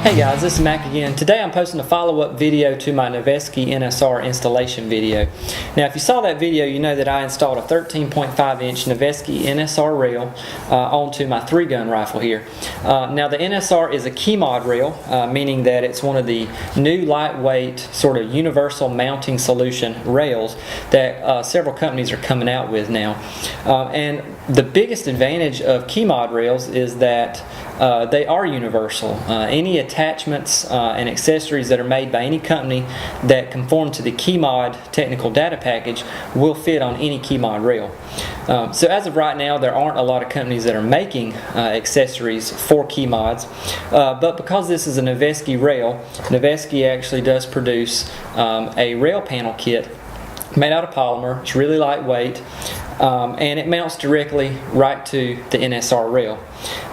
Hey guys, this is Mac again. Today I'm posting a follow-up video to my Noveske Nsr installation video. Now if you saw that video, you know that I installed a 13.5 inch Noveske Nsr rail onto my 3-gun rifle here. Now the Nsr is a Keymod rail, meaning that it's one of the new lightweight sort of universal mounting solution rails that several companies are coming out with now. And the biggest advantage of Keymod rails is that they are universal. Any attachments and accessories that are made by any company that conform to the Keymod technical data package will fit on any Keymod rail. So as of right now, there aren't a lot of companies that are making accessories for Keymods, but because this is a Noveske rail, Noveske actually does produce a rail panel kit made out of polymer. It's really lightweight, and it mounts directly right to the NSR rail.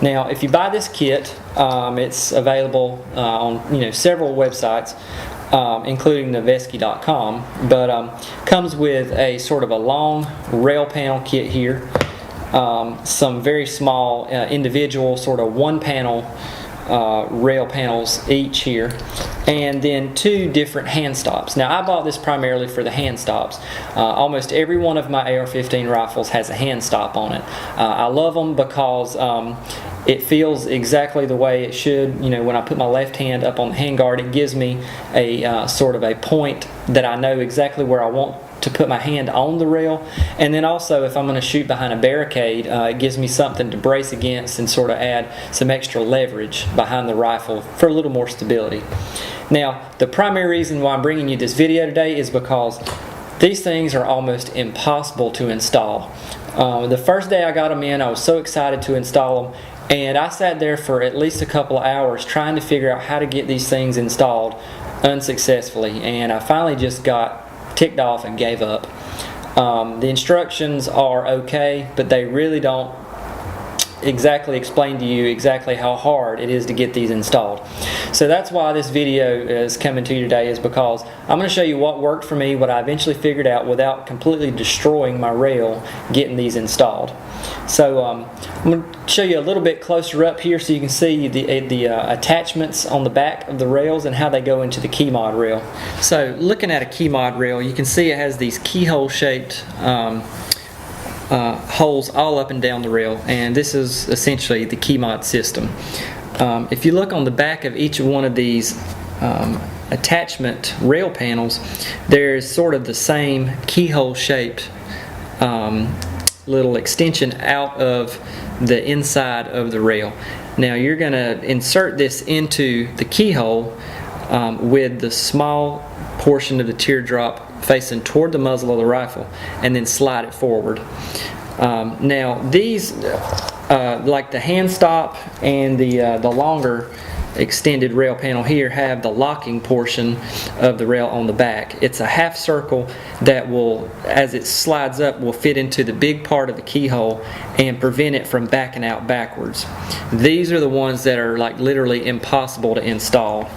Now if you buy this kit, it's available on several websites, including Noveske.com, but comes with a sort of a long rail panel kit here, some very small individual sort of one panel rail panels each here, and then 2 different hand stops. Now I bought this primarily for the hand stops. Almost every one of my AR-15 rifles has a hand stop on it. I love them because it feels exactly the way it should. When I put my left hand up on the handguard, it gives me a sort of a point that I know exactly where I want to put my hand on the rail. And then also, if I'm going to shoot behind a barricade, it gives me something to brace against and sort of add some extra leverage behind the rifle for a little more stability. Now the primary reason why I'm bringing you this video today is because these things are almost impossible to install. The first day I got them in, I was so excited to install them, and I sat there for at least a couple of hours trying to figure out how to get these things installed unsuccessfully, and I finally just got ticked off and gave up. The instructions are okay, but they really don't exactly explain to you exactly how hard it is to get these installed. So that's why this video is coming to you today, is because I'm going to show you what worked for me, what I eventually figured out without completely destroying my rail getting these installed. So I'm going to show you a little bit closer up here so you can see the attachments on the back of the rails and how they go into the Keymod rail. So looking at a Keymod rail, you can see it has these keyhole shaped holes all up and down the rail, and this is essentially the Keymod system. If you look on the back of each one of these attachment rail panels, there's sort of the same keyhole shaped little extension out of the inside of the rail. Now you're going to insert this into the keyhole with the small portion of the teardrop facing toward the muzzle of the rifle, and then slide it forward. Now these, like the hand stop and the longer extended rail panel here, have the locking portion of the rail on the back. It's a half circle that will, as it slides up, will fit into the big part of the keyhole and prevent it from backing out backwards. These are the ones that are like literally impossible to install.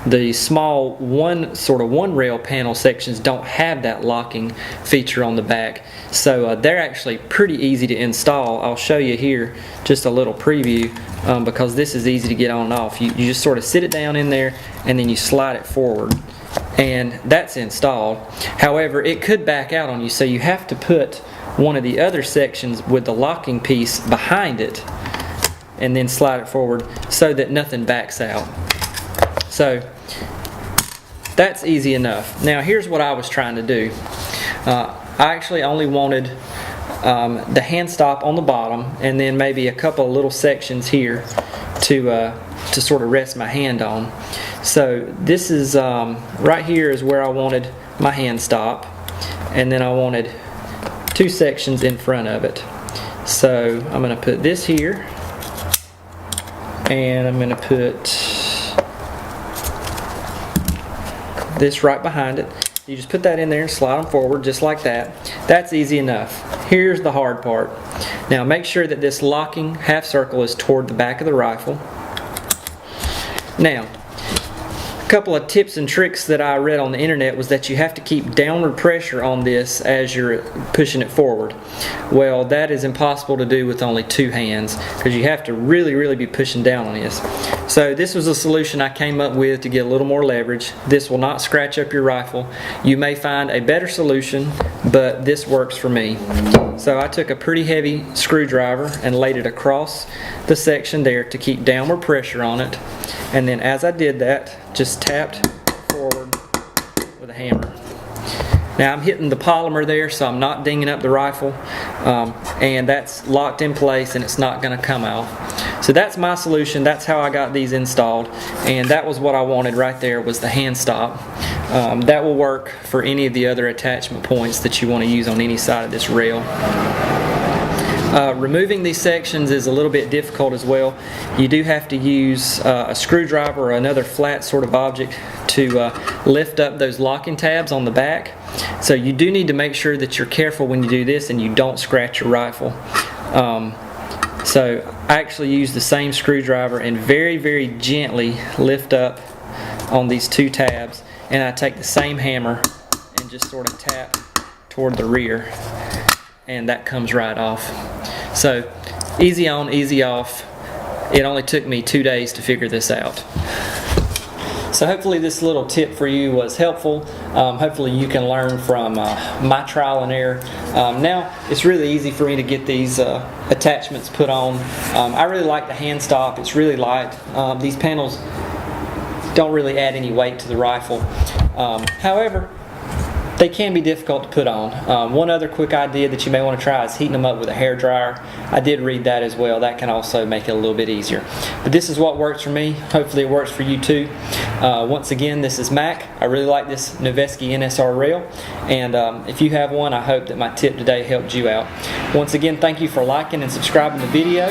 The small one rail panel sections don't have that locking feature on the back, so they're actually pretty easy to install. I'll show you here just a little preview, because this is easy to get on and off. You just sort of sit it down in there and then you slide it forward, and that's installed. However, it could back out on you, so you have to put one of the other sections with the locking piece behind it and then slide it forward so that nothing backs out. So that's easy enough. Now here's what I was trying to do. I actually only wanted the hand stop on the bottom, and then maybe a couple of little sections here to sort of rest my hand on. So this is right here is where I wanted my hand stop, and then I wanted 2 sections in front of it. So I'm going to put this here, and I'm going to put this right behind it. You just put that in there and slide them forward just like that. That's easy enough. Here's the hard part. Now make sure that this locking half circle is toward the back of the rifle. Now, a couple of tips and tricks that I read on the internet was that you have to keep downward pressure on this as you're pushing it forward. Well, that is impossible to do with only 2 hands, because you have to really be pushing down on this. So this was a solution I came up with to get a little more leverage. This will not scratch up your rifle. You may find a better solution, but this works for me. So I took a pretty heavy screwdriver and laid it across the section there to keep downward pressure on it, and then as I did that, just tapped forward with a hammer. Now I'm hitting the polymer there, so I'm not dinging up the rifle, and that's locked in place and it's not going to come out. So that's my solution. That's how I got these installed, and that was what I wanted right there, was the hand stop. That will work for any of the other attachment points that you want to use on any side of this rail. Removing these sections is a little bit difficult as well. You do have to use a screwdriver or another flat sort of object to lift up those locking tabs on the back. So you do need to make sure that you're careful when you do this and you don't scratch your rifle. So I actually use the same screwdriver and very gently lift up on these 2 tabs, and I take the same hammer and just sort of tap toward the rear, and that comes right off. So easy on, easy off. It only took me 2 days to figure this out. So hopefully this little tip for you was helpful. Hopefully you can learn from my trial and error. Now it's really easy for me to get these attachments put on. I really like the hand stop. It's really light. These panels don't really add any weight to the rifle. However, they can be difficult to put on. One other quick idea that you may want to try is heating them up with a hair dryer. I did read that as well. That can also make it a little bit easier. But this is what works for me. Hopefully it works for you too. Once again, this is Mac. I really like this Noveske Nsr rail, and if you have one, I hope that my tip today helped you out. Once again, thank you for liking and subscribing the video.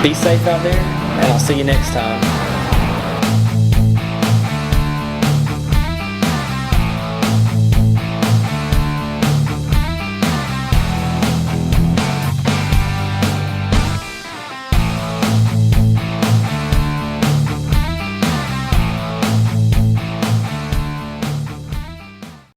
Be safe out there, and I'll see you next time.